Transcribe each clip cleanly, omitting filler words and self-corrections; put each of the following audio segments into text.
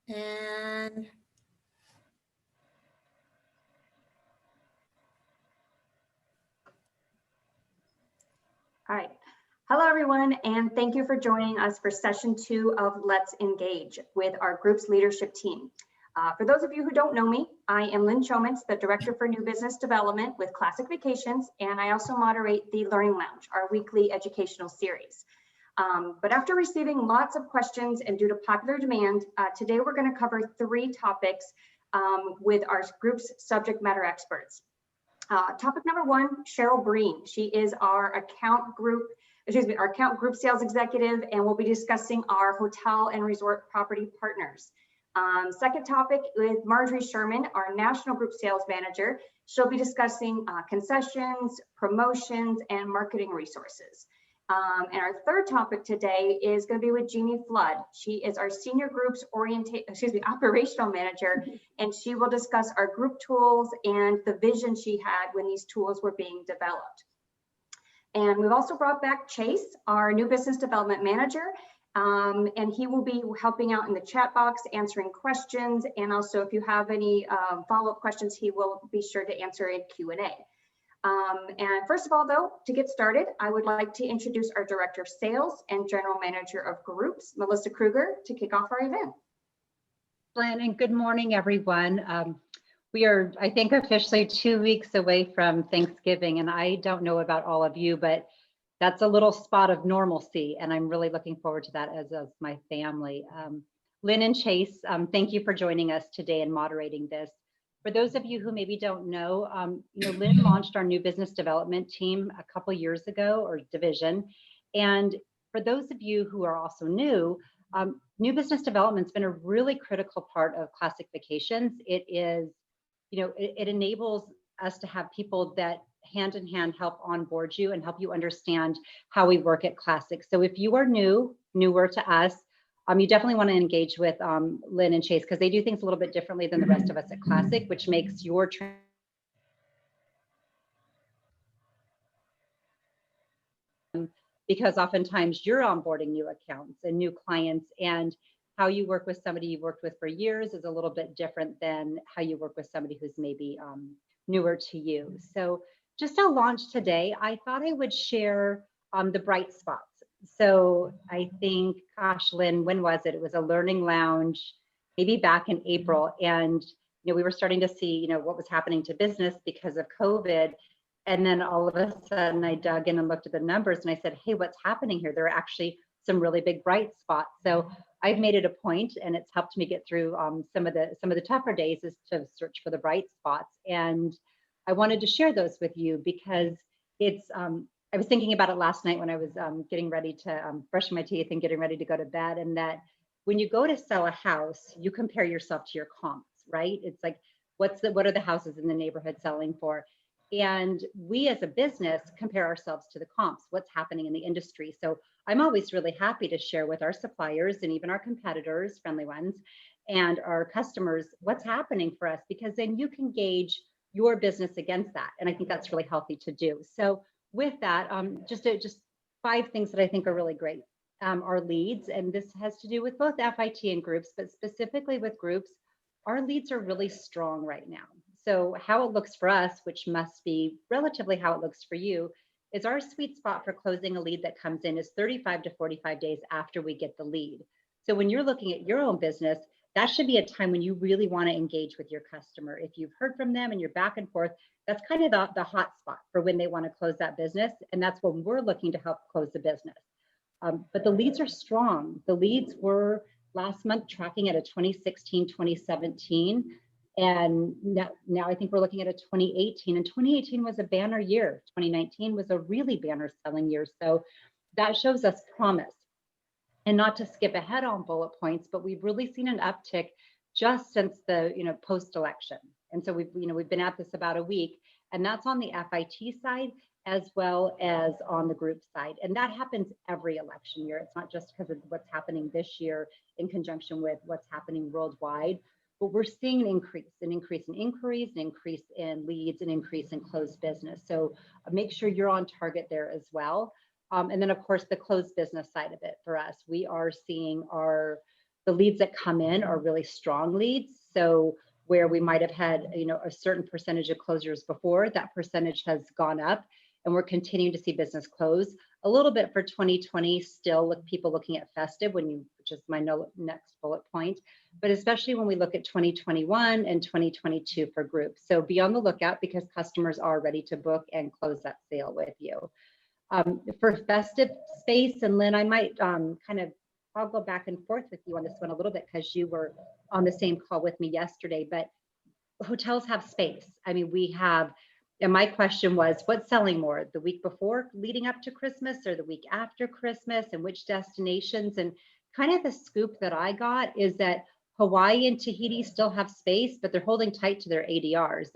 And all right. Hello, everyone, and thank you for joining us for session 2 of Let's Engage with our group's leadership team. For those of you who don't know me, I am Lynn Chomits, the Director for New Business Development with Classic Vacations, and I also moderate the Learning Lounge, our weekly educational series. But after receiving lots of questions and due to popular demand, today we're going to cover 3 topics with our group's subject matter experts. Topic number 1, Cheryl Breen. She is our account group sales executive, and we'll be discussing our hotel and resort property partners. Second topic with Marjorie Sherman, our national group sales manager. She'll be discussing concessions, promotions, and marketing resources. And our third topic today is going to be with Jeannie Flood. She is our senior group's operational manager, and she will discuss our group tools and the vision she had when these tools were being developed. And we've also brought back Chase, our new business development manager, and he will be helping out in the chat box, answering questions, and also if you have any follow-up questions, he will be sure to answer in Q&A. And first of all, though, to get started, I would like to introduce our Director of Sales and General Manager of Groups, Melissa Kruger, to kick off our event. Lynn, and good morning, everyone. We are, I think, officially 2 weeks away from Thanksgiving, and I don't know about all of you, but that's a little spot of normalcy, and I'm really looking forward to that as my family. Lynn and Chase, thank you for joining us today and moderating this. For those of you who maybe don't know, Lynn launched our new business development team a couple years ago, or division. And for those of you who are also new business development's been a really critical part of Classic Vacations. It is, it enables us to have people that hand in hand help onboard you and help you understand how we work at Classic. So if you are newer to us, you definitely want to engage with Lynn and Chase, because they do things a little bit differently than the rest of us at Classic, which makes your because oftentimes you're onboarding new accounts and new clients, and how you work with somebody you've worked with for years is a little bit different than how you work with somebody who's maybe newer to you. So just to launch today, I thought I would share the bright spots. So I think, gosh, Lynn, when was it? It was a learning lounge, maybe back in April. And, we were starting to see, what was happening to business because of COVID. And then all of a sudden I dug in and looked at the numbers and I said, hey, what's happening here? There are actually some really big bright spots. So I've made it a point, and it's helped me get through some of the tougher days, is to search for the bright spots. And I wanted to share those with you because it's, I was thinking about it last night when I was getting ready to brushing my teeth and getting ready to go to bed, and that when you go to sell a house, you compare yourself to your comps, right? It's like, what are the houses in the neighborhood selling for? And we as a business compare ourselves to the comps, what's happening in the industry. So I'm always really happy to share with our suppliers and even our competitors, friendly ones, and our customers, what's happening for us, because then you can gauge your business against that. And I think that's really healthy to do. So with that, just 5 things that I think are really great are leads. And this has to do with both FIT and groups, but specifically with groups, our leads are really strong right now. So how it looks for us, which must be relatively how it looks for you, is our sweet spot for closing a lead that comes in is 35 to 45 days after we get the lead. So when you're looking at your own business, that should be a time when you really want to engage with your customer. If you've heard from them and you're back and forth, that's kind of the hot spot for when they want to close that business. And that's when we're looking to help close the business. But the leads are strong. The leads were last month tracking at a 2016, 2017. And now I think we're looking at a 2018, and 2018 was a banner year. 2019 was a really banner selling year. So that shows us promise. And not to skip ahead on bullet points, but we've really seen an uptick just since the post-election. And so we've been at this about a week, and that's on the FIT side as well as on the group side. And that happens every election year. It's not just because of what's happening this year in conjunction with what's happening worldwide, but we're seeing an increase in inquiries, an increase in leads, an increase in closed business. So make sure you're on target there as well. And then of course, the closed business side of it for us, we are seeing our the leads that come in are really strong leads. So where we might have had, a certain percentage of closures before, that percentage has gone up, and we're continuing to see business close. A little bit for 2020, still with people looking at festive, which is my next bullet point, but especially when we look at 2021 and 2022 for groups. So be on the lookout, because customers are ready to book and close that sale with you. For festive space, and Lynn, I might I'll go back and forth with you on this one a little bit, because you were on the same call with me yesterday, but hotels have space. I mean, we have, and my question was, what's selling more, the week before leading up to Christmas or the week after Christmas, and which destinations? And kind of the scoop that I got is that Hawaii and Tahiti still have space, but they're holding tight to their ADRs.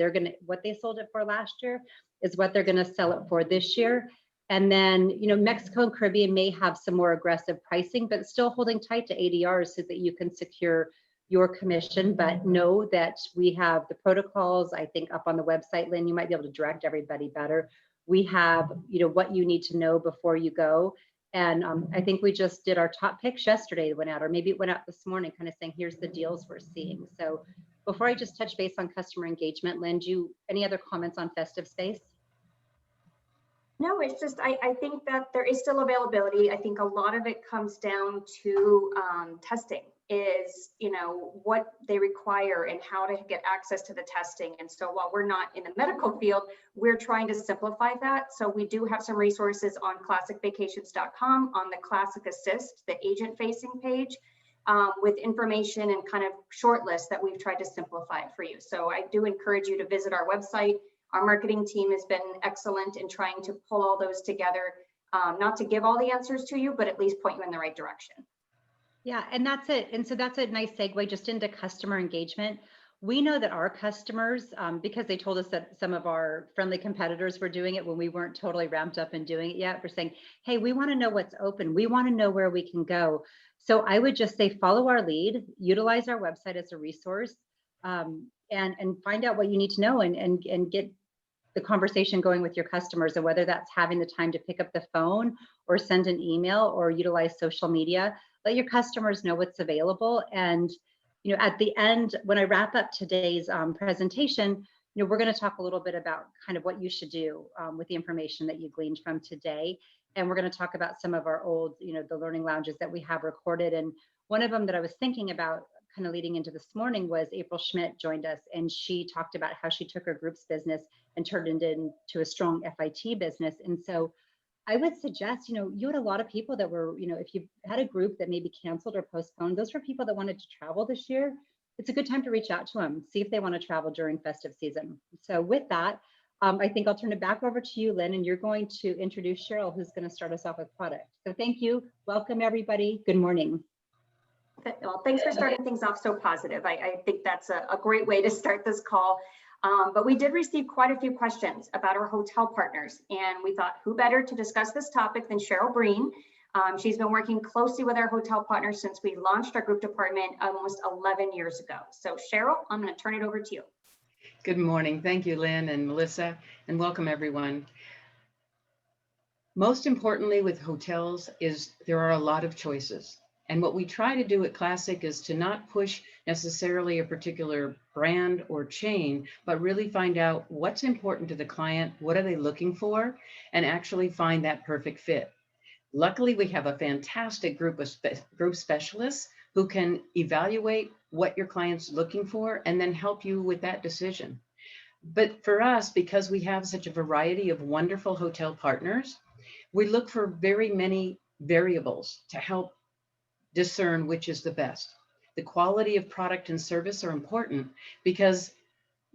What they sold it for last year is what they're going to sell it for this year. And then, Mexico and Caribbean may have some more aggressive pricing, but still holding tight to ADRs so that you can secure your commission. But know that we have the protocols, I think, up on the website. Lynn, you might be able to direct everybody better. We have, what you need to know before you go. And I think we just did our top picks yesterday that went out, or maybe it went out this morning, kind of saying, here's the deals we're seeing. So before I just touch base on customer engagement, Lynn, any other comments on festive space? No, it's just, I think that there is still availability. I think a lot of it comes down to testing, is, what they require and how to get access to the testing. And so while we're not in the medical field, we're trying to simplify that. So we do have some resources on classicvacations.com on the Classic Assist, the agent facing page, with information and kind of short lists that we've tried to simplify it for you. So I do encourage you to visit our website. Our marketing team has been excellent in trying to pull all those together, not to give all the answers to you, but at least point you in the right direction. Yeah, and that's it. And so that's a nice segue just into customer engagement. We know that our customers, because they told us that some of our friendly competitors were doing it when we weren't totally ramped up and doing it yet, we're saying, hey, we want to know what's open. We want to know where we can go. So I would just say, follow our lead, utilize our website as a resource, and find out what you need to know, and get the conversation going with your customers. And whether that's having the time to pick up the phone or send an email or utilize social media, let your customers know what's available. And at the end, when I wrap up today's presentation, we're going to talk a little bit about kind of what you should do with the information that you gleaned from today. And we're going to talk about some of our old, the learning lounges that we have recorded. And one of them that I was thinking about kind of leading into this morning was April Schmidt joined us, and she talked about how she took her groups business and turned it into a strong FIT business. And so I would suggest, you had a lot of people that were, if you had a group that maybe canceled or postponed, those were people that wanted to travel this year. It's a good time to reach out to them, see if they want to travel during festive season. So with that, I think I'll turn it back over to you, Lynn, and you're going to introduce Cheryl, who's going to start us off with product. So thank you. Welcome, everybody. Good morning. Well, thanks for starting things off so positive. I think that's a great way to start this call. But we did receive quite a few questions about our hotel partners, and we thought, who better to discuss this topic than Cheryl Breen. She's been working closely with our hotel partners since we launched our group department almost 11 years ago. So Cheryl, I'm going to turn it over to you. Good morning. Thank you, Lynn and Melissa, and welcome everyone. Most importantly with hotels is there are a lot of choices. And what we try to do at Classic is to not push necessarily a particular brand or chain, but really find out what's important to the client, what are they looking for, and actually find that perfect fit. Luckily, we have a fantastic group of group specialists who can evaluate what your client's looking for and then help you with that decision. But for us, because we have such a variety of wonderful hotel partners, we look for very many variables to help discern which is the best. The quality of product and service are important because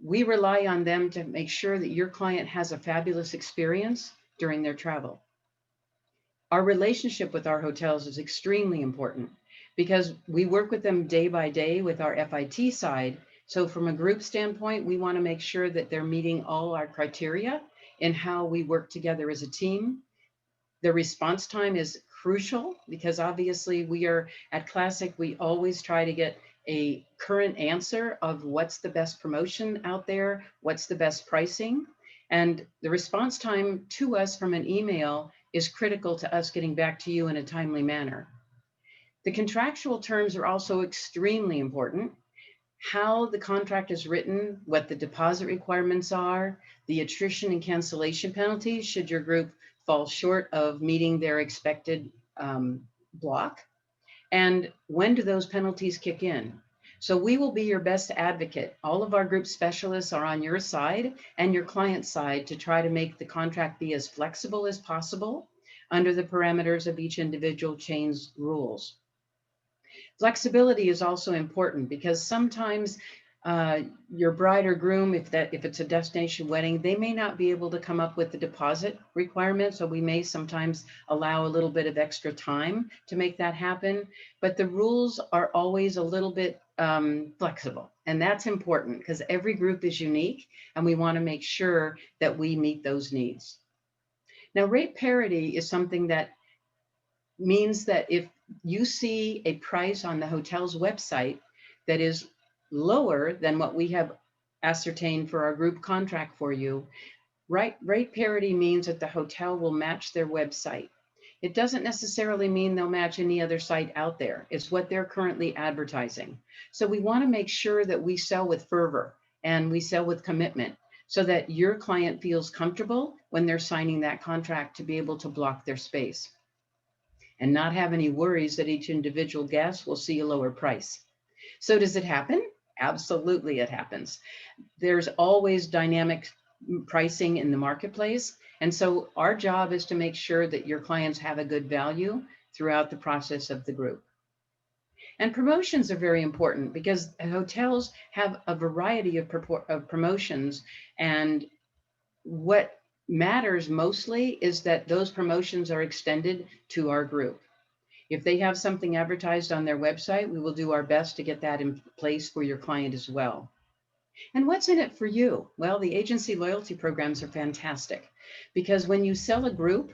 we rely on them to make sure that your client has a fabulous experience during their travel. Our relationship with our hotels is extremely important because we work with them day by day with our FIT side. So from a group standpoint, we want to make sure that they're meeting all our criteria in how we work together as a team. The response time is crucial because obviously we are at Classic, we always try to get a current answer of what's the best promotion out there, what's the best pricing. And the response time to us from an email is critical to us getting back to you in a timely manner. The contractual terms are also extremely important. How the contract is written, what the deposit requirements are, the attrition and cancellation penalties should your group fall short of meeting their expected block, and when do those penalties kick in? So we will be your best advocate. All of our group specialists are on your side and your client side to try to make the contract be as flexible as possible under the parameters of each individual chain's rules. Flexibility is also important because sometimes your bride or groom, if it's a destination wedding, they may not be able to come up with the deposit requirement. So we may sometimes allow a little bit of extra time to make that happen. But the rules are always a little bit flexible. And that's important because every group is unique and we want to make sure that we meet those needs. Now, rate parity is something that means that if you see a price on the hotel's website that is lower than what we have ascertained for our group contract for you, rate parity means that the hotel will match their website. It doesn't necessarily mean they'll match any other site out there. It's what they're currently advertising. So we want to make sure that we sell with fervor and we sell with commitment so that your client feels comfortable when they're signing that contract to be able to block their space and not have any worries that each individual guest will see a lower price. So does it happen? Absolutely, it happens. There's always dynamic pricing in the marketplace. And so our job is to make sure that your clients have a good value throughout the process of the group. And promotions are very important because hotels have a variety of promotions. And what matters mostly is that those promotions are extended to our group. If they have something advertised on their website, we will do our best to get that in place for your client as well. And what's in it for you? Well, the agency loyalty programs are fantastic because when you sell a group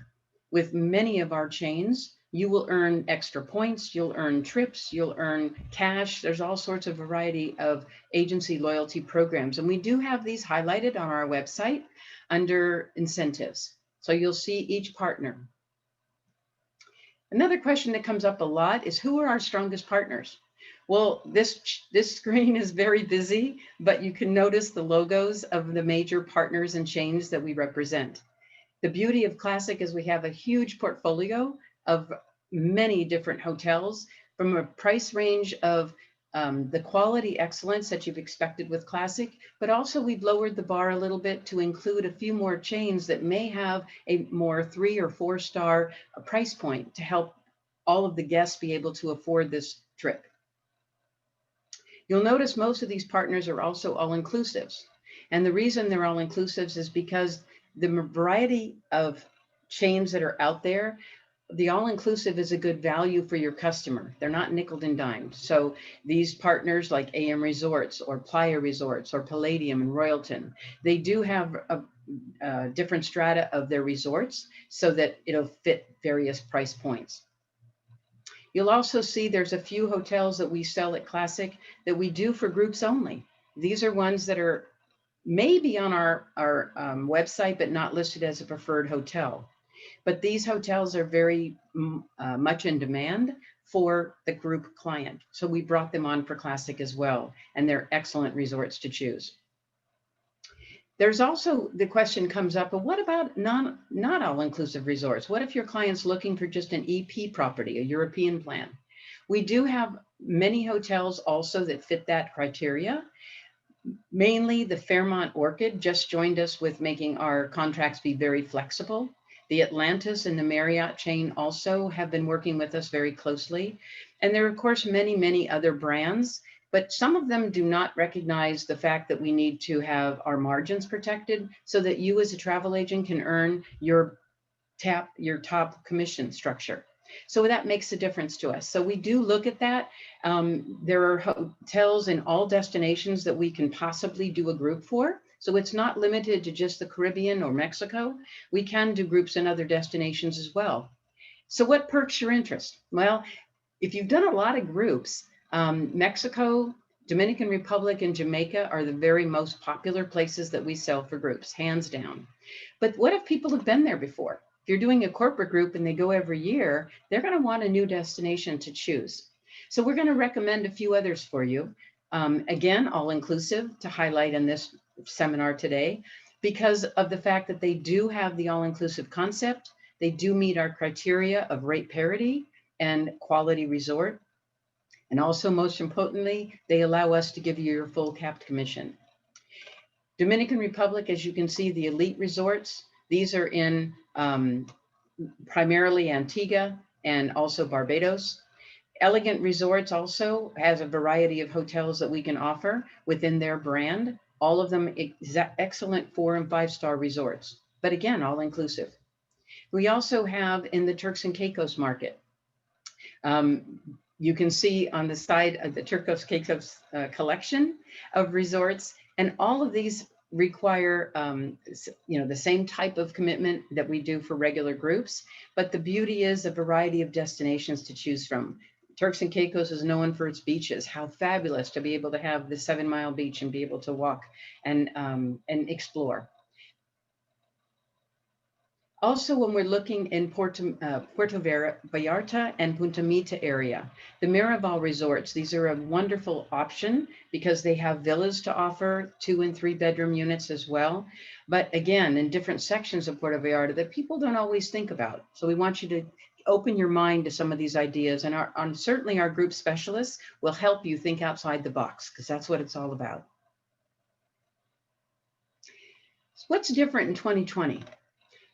with many of our chains, you will earn extra points, you'll earn trips, you'll earn cash. There's all sorts of variety of agency loyalty programs. And we do have these highlighted on our website under incentives. So you'll see each partner. Another question that comes up a lot is who are our strongest partners? Well, this screen is very busy, but you can notice the logos of the major partners and chains that we represent. The beauty of Classic is we have a huge portfolio of many different hotels from a price range of the quality excellence that you've expected with Classic, but also we've lowered the bar a little bit to include a few more chains that may have a more 3 or 4 star price point to help all of the guests be able to afford this trip. You'll notice most of these partners are also all-inclusives. And the reason they're all-inclusives is because the variety of chains that are out there, the all-inclusive is a good value for your customer. They're not nickeled and dimed. So these partners like AM Resorts or Playa Resorts or Palladium and Royalton, they do have a different strata of their resorts so that it'll fit various price points. You'll also see there's a few hotels that we sell at Classic that we do for groups only. These are ones that are maybe on our website, but not listed as a preferred hotel. But these hotels are very much in demand for the group client. So we brought them on for Classic as well, and they're excellent resorts to choose. There's also the question comes up, but what about not all-inclusive resorts? What if your client's looking for just an EP property, a European plan? We do have many hotels also that fit that criteria. Mainly the Fairmont Orchid just joined us with making our contracts be very flexible. The Atlantis and the Marriott chain also have been working with us very closely. And there are, of course, many, many other brands, but some of them do not recognize the fact that we need to have our margins protected so that you as a travel agent can earn your top commission structure. So that makes a difference to us. So we do look at that. There are hotels in all destinations that we can possibly do a group for. So it's not limited to just the Caribbean or Mexico. We can do groups in other destinations as well. So what perks your interest? Well, if you've done a lot of groups, Mexico, Dominican Republic, and Jamaica are the very most popular places that we sell for groups, hands down. But what if people have been there before? If you're doing a corporate group and they go every year, they're going to want a new destination to choose. So we're going to recommend a few others for you. Again, all inclusive to highlight in this seminar today, because of the fact that they do have the all inclusive concept. They do meet our criteria of rate parity and quality resort. And also, most importantly, they allow us to give you your full capped commission. Dominican Republic, as you can see, the elite resorts, these are in primarily Antigua and also Barbados. Elegant Resorts also has a variety of hotels that we can offer within their brand. All of them excellent 4- and 5-star resorts, but again, all inclusive. We also have in the Turks and Caicos market. You can see on the side of the Turks and Caicos collection of resorts, and all of these require the same type of commitment that we do for regular groups, but the beauty is a variety of destinations to choose from. Turks and Caicos is known for its beaches. How fabulous to be able to have the 7-mile beach and be able to walk and explore. Also, when we're looking in Puerto Vallarta and Punta Mita area, the Miraval Resorts, these are a wonderful option because they have villas to offer, 2- and 3-bedroom units as well. But again, in different sections of Puerto Vallarta that people don't always think about. So we want you to open your mind to some of these ideas, and certainly our group specialists will help you think outside the box, because that's what it's all about. So what's different in 2020?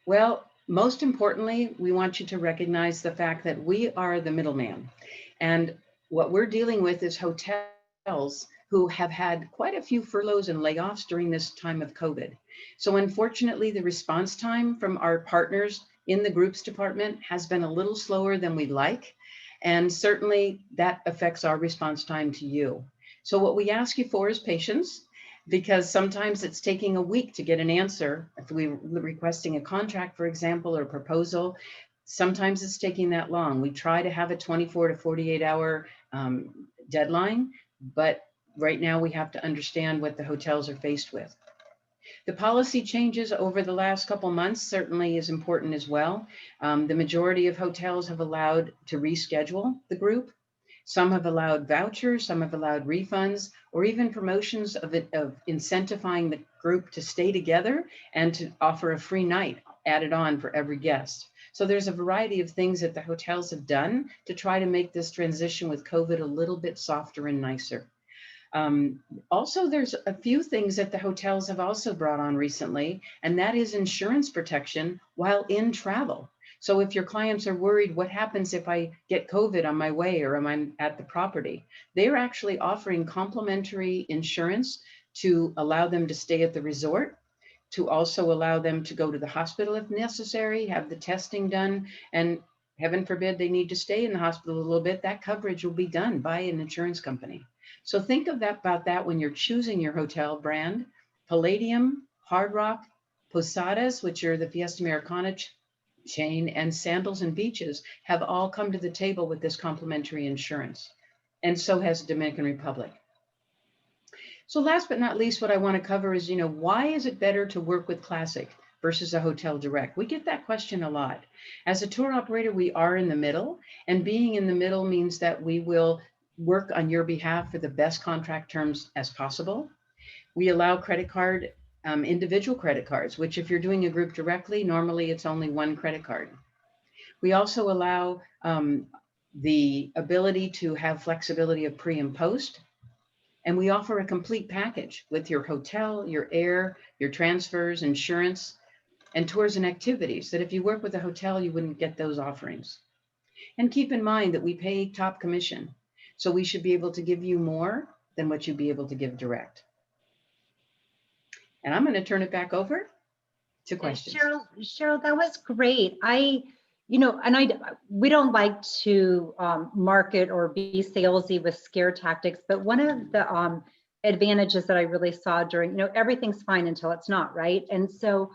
Well, most importantly, we want you to recognize the fact that we are the middleman. And what we're dealing with is hotels who have had quite a few furloughs and layoffs during this time of COVID. So unfortunately, the response time from our partners in the groups department has been a little slower than we'd like. And certainly that affects our response time to you. So what we ask you for is patience, because sometimes it's taking a week to get an answer. If we're requesting a contract, for example, or a proposal, sometimes it's taking that long. We try to have a 24 to 48 hour deadline, but right now we have to understand what the hotels are faced with. The policy changes over the last couple months certainly is important as well. The majority of hotels have allowed to reschedule the group. Some have allowed vouchers, some have allowed refunds, or even promotions of incentivizing the group to stay together and to offer a free night added on for every guest. So there's a variety of things that the hotels have done to try to make this transition with COVID a little bit softer and nicer. Also, there's a few things that the hotels have also brought on recently, and that is insurance protection while in travel. So if your clients are worried, what happens if I get COVID on my way or am I at the property? They're actually offering complimentary insurance to allow them to stay at the resort, to also allow them to go to the hospital if necessary, have the testing done, and heaven forbid they need to stay in the hospital a little bit, that coverage will be done by an insurance company. So think about that when you're choosing your hotel brand. Palladium, Hard Rock, Posadas, which are the Fiesta Americana chain, and Sandals and Beaches have all come to the table with this complimentary insurance. And so has Dominican Republic. So last but not least, what I want to cover is, why is it better to work with Classic versus a hotel direct? We get that question a lot. As a tour operator, we are in the middle, and being in the middle means that we will work on your behalf for the best contract terms as possible. We allow credit card, individual credit cards, which if you're doing a group directly, normally it's only one credit card. We also allow the ability to have flexibility of pre and post. And we offer a complete package with your hotel, your air, your transfers, insurance, and tours and activities that if you work with a hotel, you wouldn't get those offerings. And keep in mind that we pay top commission. So we should be able to give you more than what you'd be able to give direct. And I'm going to turn it back over to questions. Cheryl, that was great. We don't like to market or be salesy with scare tactics, but one of the advantages that I really saw during, everything's fine until it's not, right? And so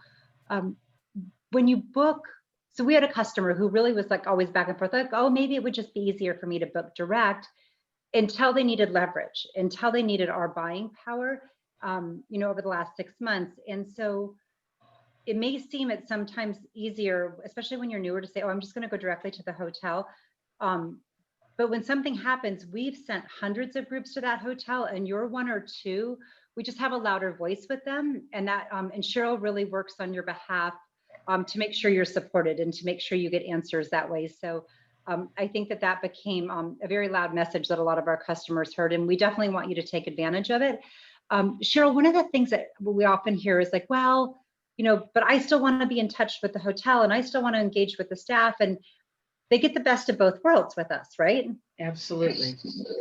when you book, so we had a customer who really was like always back and forth, like, oh, maybe it would just be easier for me to book direct, until they needed leverage, until they needed our buying power, over the last 6 months. And so it may seem it's sometimes easier, especially when you're newer, to say, oh, I'm just going to go directly to the hotel. But when something happens, we've sent hundreds of groups to that hotel, and you're one or two, we just have a louder voice with them. And that, and Cheryl really works on your behalf to make sure you're supported and to make sure you get answers that way. So I think that that became a very loud message that a lot of our customers heard, and we definitely want you to take advantage of it. Cheryl, one of the things that we often hear is like, well, you know, but I still want to be in touch with the hotel and I still want to engage with the staff, and they get the best of both worlds with us, right? Absolutely.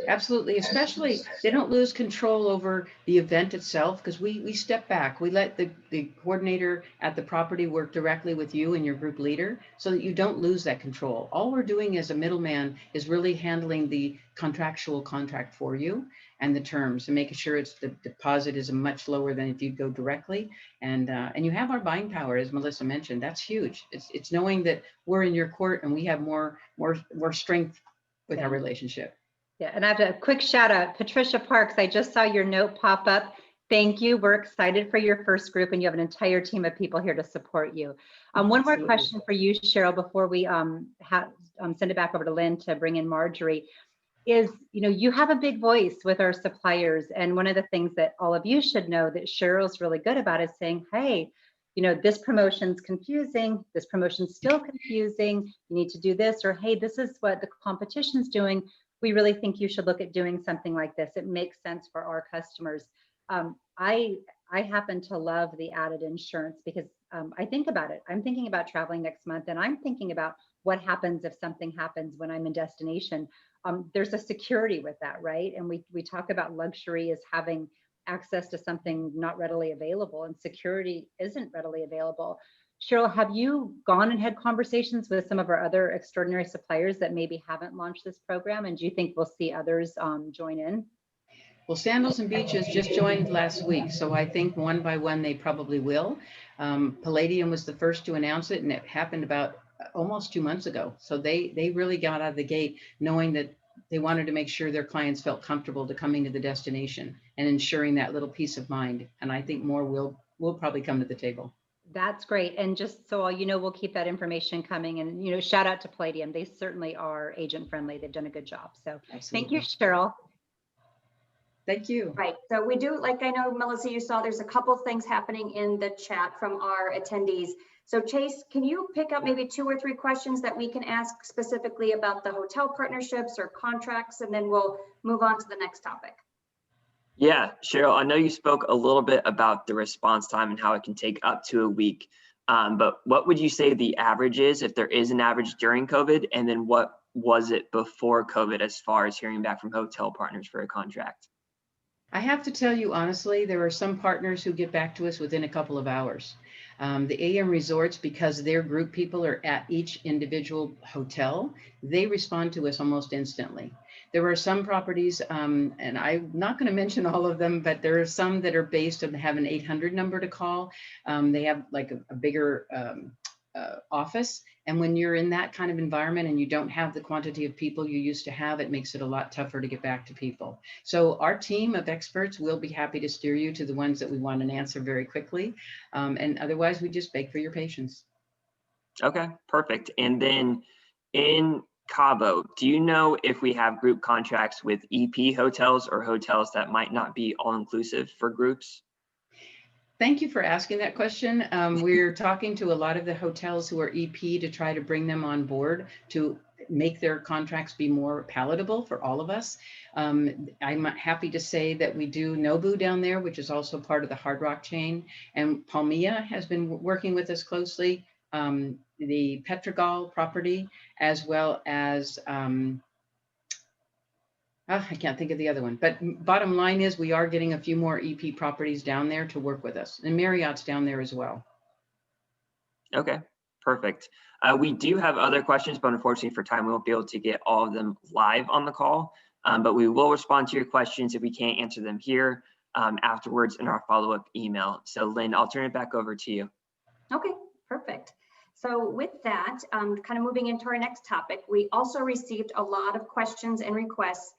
Absolutely. Especially they don't lose control over the event itself, because we step back. We let the coordinator at the property work directly with you and your group leader so that you don't lose that control. All we're doing as a middleman is really handling the contractual contract for you and the terms and making sure the deposit is much lower than if you go directly. And you have our buying power, as Melissa mentioned. That's huge. It's knowing that we're in your court and we have more strength with our relationship. Yeah, and I have a quick shout out, Patricia Parks. I just saw your note pop up. Thank you. We're excited for your first group, and you have an entire team of people here to support you. One more question for you, Cheryl, before we send it back over to Lynn to bring in Marjorie. Is, you know, you have a big voice with our suppliers, and one of the things that all of you should know that Cheryl's really good about is saying, hey, you know, this promotion's confusing, this promotion's still confusing, you need to do this, or hey, this is what the competition's doing. We really think you should look at doing something like this. It makes sense for our customers. I happen to love the added insurance because I think about it. I'm thinking about traveling next month, and I'm thinking about what happens if something happens when I'm in destination. There's a security with that, right? And we talk about luxury as having access to something not readily available, and security isn't readily available. Cheryl, have you gone and had conversations with some of our other extraordinary suppliers that maybe haven't launched this program? And do you think we'll see others join in? Well, Sandals and Beaches just joined last week, so I think one by one they probably will. Palladium was the first to announce it, and it happened about almost 2 months ago. So they really got out of the gate knowing that they wanted to make sure their clients felt comfortable to coming to the destination and ensuring that little peace of mind. And I think more will probably come to the table. That's great. And just so all you know, we'll keep that information coming. And, you know, shout out to Palladium. They certainly are agent friendly. They've done a good job. So Thank you, Cheryl. Thank you. Right. So we do, like I know, Melissa, you saw there's a couple things happening in the chat from our attendees. So Chase, can you pick up maybe 2 or 3 questions that we can ask specifically about the hotel partnerships or contracts, and then we'll move on to the next topic. Yeah, Cheryl, I know you spoke a little bit about the response time and how it can take up to a week. But what would you say the average is, if there is an average during COVID, and then what was it before COVID as far as hearing back from hotel partners for a contract? I have to tell you honestly, there are some partners who get back to us within a couple of hours. The AM Resorts, because their group people are at each individual hotel, they respond to us almost instantly. There are some properties, and I'm not going to mention all of them, but there are some that are based on have an 800 number to call. They have like a bigger office. And when you're in that kind of environment and you don't have the quantity of people you used to have, it makes it a lot tougher to get back to people. So our team of experts will be happy to steer you to the ones that we want an answer very quickly. And otherwise, we just beg for your patience. Okay, perfect. And then in Cabo, do you know if we have group contracts with EP hotels or hotels that might not be all-inclusive for groups? Thank you for asking that question. We're talking to a lot of the hotels who are EP to try to bring them on board to make their contracts be more palatable for all of us. I'm happy to say that we do Nobu down there, which is also part of the Hard Rock chain. And Palmilla has been working with us closely, the Petrogal property, as well as I can't think of the other one, but bottom line is we are getting a few more EP properties down there to work with us, and Marriott's down there as well. Okay, perfect. We do have other questions, but unfortunately for time, we won't be able to get all of them live on the call, but we will respond to your questions if we can't answer them here afterwards in our follow-up email. So Lynn, I'll turn it back over to you. Okay, perfect. So with that, kind of moving into our next topic, we also received a lot of questions and requests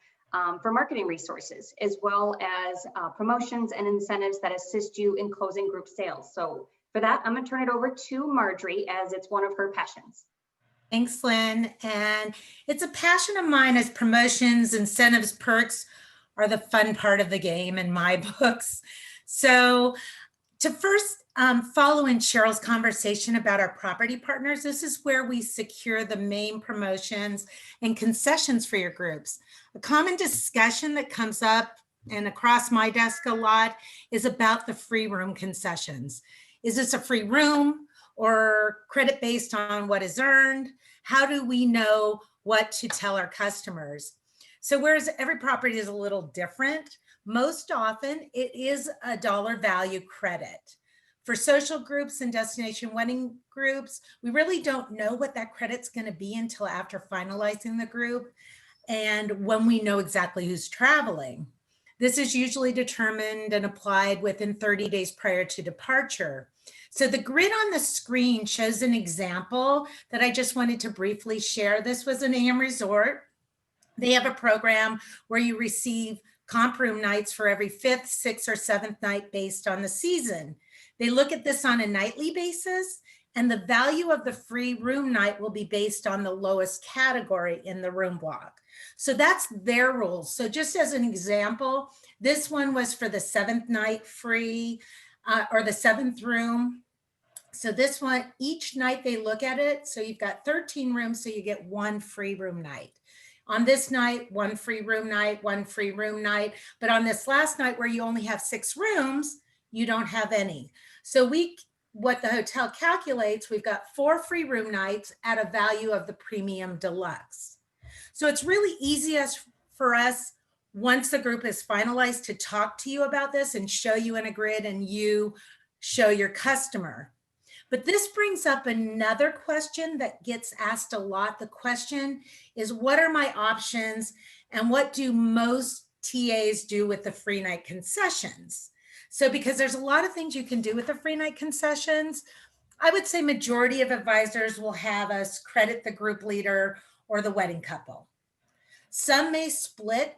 for marketing resources, as well as promotions and incentives that assist you in closing group sales. So For that, I'm going to turn it over to Marjorie, as it's one of her passions. Thanks, Lynn. And it's a passion of mine, as promotions, incentives, perks are the fun part of the game in my books. So to first follow in Cheryl's conversation about our property partners, this is where we secure the main promotions and concessions for your groups. A common discussion that comes up and across my desk a lot is about the free room concessions. Is this a free room or credit based on what is earned? How do we know what to tell our customers? So whereas every property is a little different, most often it is a dollar value credit. For social groups and destination wedding groups, we really don't know what that credit's going to be until after finalizing the group and when we know exactly who's traveling. This is usually determined and applied within 30 days prior to departure. So the grid on the screen shows an example that I just wanted to briefly share. This was an AM resort. They have a program where you receive comp room nights for every 5th, 6th, or 7th night based on the season. They look at this on a nightly basis, and the value of the free room night will be based on the lowest category in the room block. So that's their rules. So just as an example, this one was for the 7th night free or the 7th room. So this one, each night they look at it. So you've got 13 rooms, so you get 1 free room night. On this night, 1 free room night, 1 free room night. But on this last night where you only have 6 rooms, you don't have any. So what the hotel calculates, we've got 4 free room nights at a value of the premium deluxe. So it's really easy for us, once the group is finalized, to talk to you about this and show you in a grid and you show your customer. But this brings up another question that gets asked a lot. The question is, what are my options and what do most TAs do with the free night concessions? So because there's a lot of things you can do with the free night concessions, I would say majority of advisors will have us credit the group leader or the wedding couple. Some may split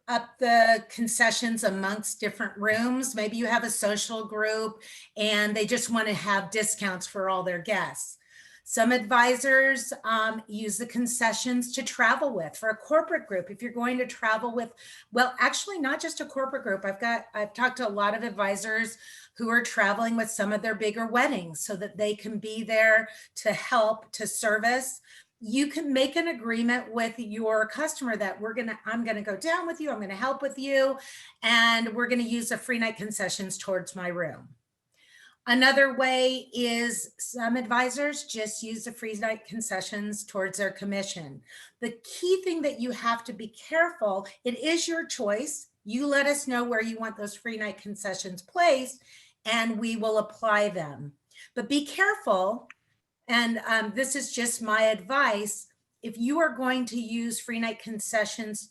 up the concessions amongst different rooms. Maybe you have a social group and they just want to have discounts for all their guests. Some advisors use the concessions to travel with. For a corporate group, if you're going to travel with, well, actually not just a corporate group. I've talked to a lot of advisors who are traveling with some of their bigger weddings so that they can be there to help, to service. You can make an agreement with your customer that I'm gonna go down with you, I'm gonna help with you, and we're gonna use the free night concessions towards my room. Another way is some advisors just use the free night concessions towards their commission. The key thing that you have to be careful, it is your choice. You let us know where you want those free night concessions placed and we will apply them. But be careful. And this is just my advice. If you are going to use free night concessions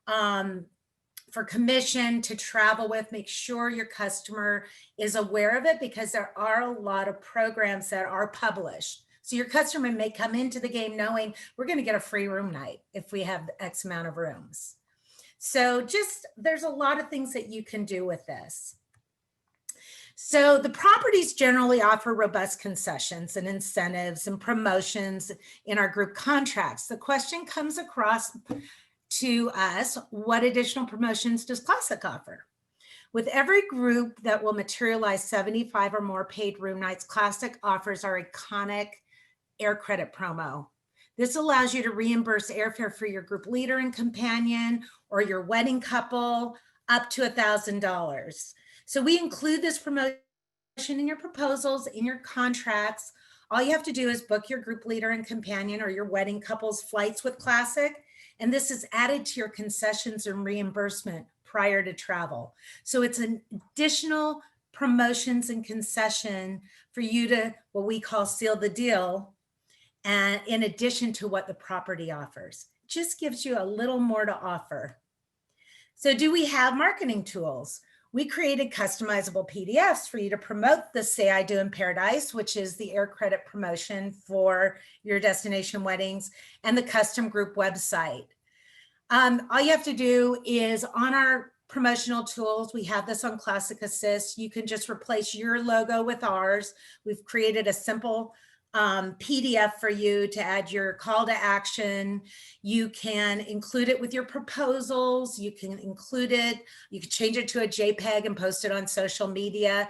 for commission to travel with, make sure your customer is aware of it, because there are a lot of programs that are published. So your customer may come into the game knowing we're going to get a free room night if we have X amount of rooms. So there's a lot of things that you can do with this. So the properties generally offer robust concessions and incentives and promotions in our group contracts. The question comes across to us, what additional promotions does Classic offer? With every group that will materialize 75 or more paid room nights, Classic offers our iconic air credit promo. This allows you to reimburse airfare for your group leader and companion or your wedding couple up to $1,000. So we include this promotion in your proposals, in your contracts. All you have to do is book your group leader and companion or your wedding couple's flights with Classic. And this is added to your concessions and reimbursement prior to travel. So it's an additional promotions and concession for you to, what we call, seal the deal. And in addition to what the property offers, just gives you a little more to offer. So do we have marketing tools? We created customizable PDFs for you to promote the Say I Do in Paradise, which is the air credit promotion for your destination weddings, and the custom group website. All you have to do is on our promotional tools. We have this on Classic Assist. You can just replace your logo with ours. We've created a simple PDF for you to add your call to action. You can include it with your proposals. You can include it. You can change it to a JPEG and post it on social media.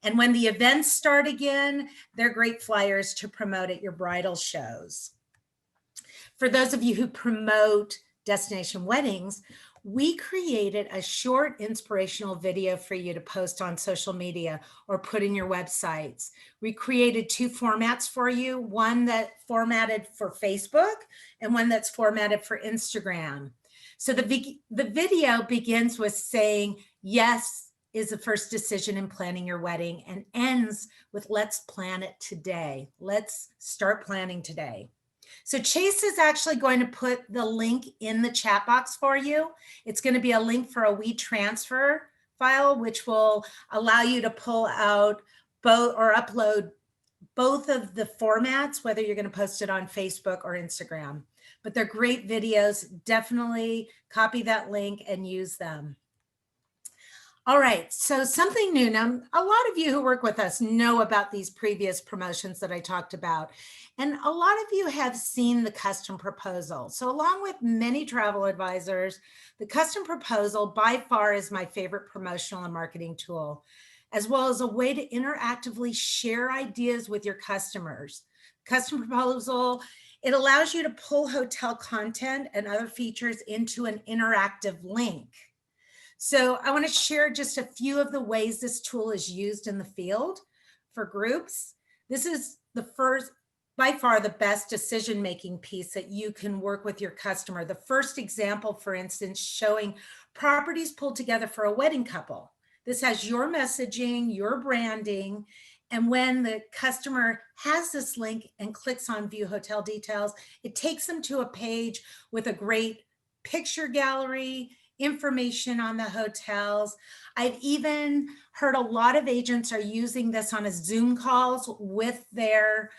And when the events start again, they're great flyers to promote at your bridal shows. For those of you who promote destination weddings, we created a short inspirational video for you to post on social media or put in your websites. We created 2 formats for you, one that formatted for Facebook and one that's formatted for Instagram. So the video begins with saying, yes is the first decision in planning your wedding, and ends with, let's plan it today. Let's start planning today. So Chase is actually going to put the link in the chat box for you. It's going to be a link for a WeTransfer file, which will allow you to pull out both or upload both of the formats, whether you're going to post it on Facebook or Instagram. But they're great videos. Definitely copy that link and use them. All right, so something new. Now, a lot of you who work with us know about these previous promotions that I talked about. And a lot of you have seen the custom proposal. So along with many travel advisors, the custom proposal by far is my favorite promotional and marketing tool, as well as a way to interactively share ideas with your customers. Custom proposal, it allows you to pull hotel content and other features into an interactive link. So I want to share just a few of the ways this tool is used in the field for groups. This is the first, by far the best decision-making piece that you can work with your customer. The first example, for instance, showing properties pulled together for a wedding couple. This has your messaging, your branding, and when the customer has this link and clicks on View Hotel Details, it takes them to a page with a great picture gallery, information on the hotels. I've even heard a lot of agents are using this on a Zoom calls with their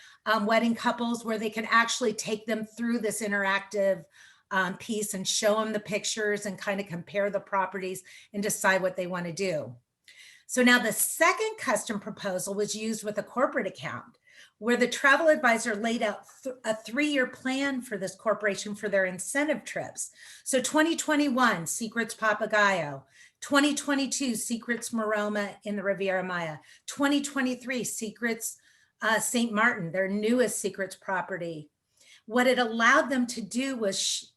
wedding couples, where they can actually take them through this interactive piece and show them the pictures and kind of compare the properties and decide what they want to do. So now the second custom proposal was used with a corporate account, where the travel advisor laid out a 3-year plan for this corporation for their incentive trips. So 2021, Secrets Papagayo; 2022, Secrets Maroma in the Riviera Maya; 2023, Secrets St. Martin, their newest Secrets property. What it allowed them to do was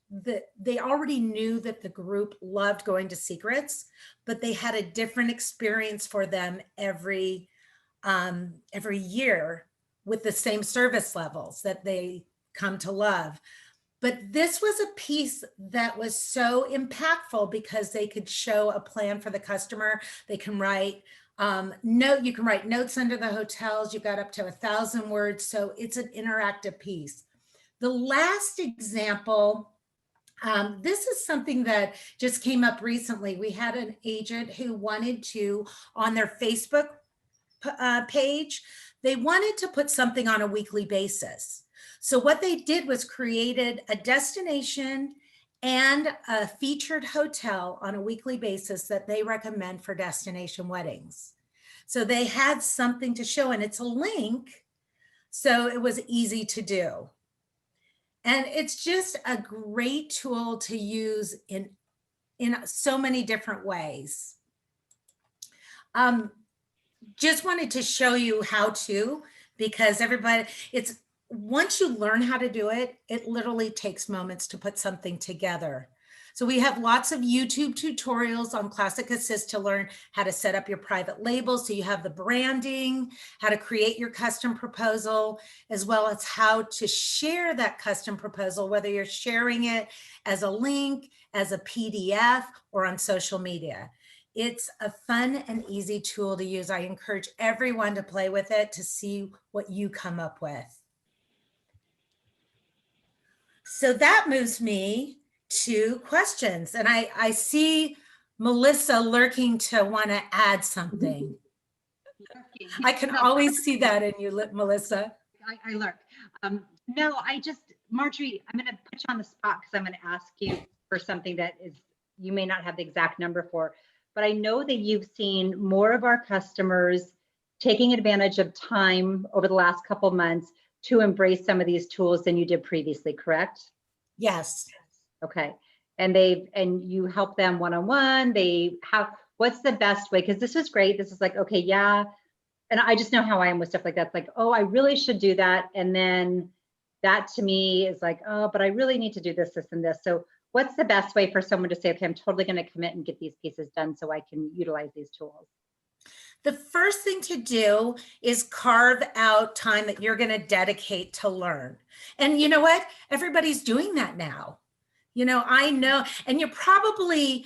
they already knew that the group loved going to Secrets, but they had a different experience for them every year, with the same service levels that they come to love. But this was a piece that was so impactful because they could show a plan for the customer. They can write you can write notes under the hotels. You've got up to 1,000 words. So it's an interactive piece. The last example, this is something that just came up recently. We had an agent who wanted to, on their Facebook page, they wanted to put something on a weekly basis. So what they did was created a destination and a featured hotel on a weekly basis that they recommend for destination weddings. So they had something to show, and it's a link, so it was easy to do. And it's just a great tool to use in so many different ways. Just wanted to show you how to, because once you learn how to do it, it literally takes moments to put something together. So we have lots of YouTube tutorials on Classic Assist to learn how to set up your private label. So you have the branding, how to create your custom proposal, as well as how to share that custom proposal, whether you're sharing it as a link, as a PDF, or on social media. It's a fun and easy tool to use. I encourage everyone to play with it to see what you come up with. So that moves me to questions. And I see Melissa lurking to want to add something. I can always see that in you, Melissa. I lurk. No, Marjorie, I'm going to put you on the spot because I'm going to ask you for something that is, you may not have the exact number for. but I know that you've seen more of our customers taking advantage of time over the last couple months to embrace some of these tools than you did previously, correct? Yes. Okay. And you help them one-on-one. What's the best way? Because this was great. This is like, okay, yeah. And I just know how I am with stuff like that. It's like, oh, I really should do that. And then that to me is like, oh, but I really need to do this, this, and this. So what's the best way for someone to say, okay, I'm totally going to commit and get these pieces done so I can utilize these tools? The first thing to do is carve out time that you're going to dedicate to learn. And you know what? Everybody's doing that now. I know, and you're probably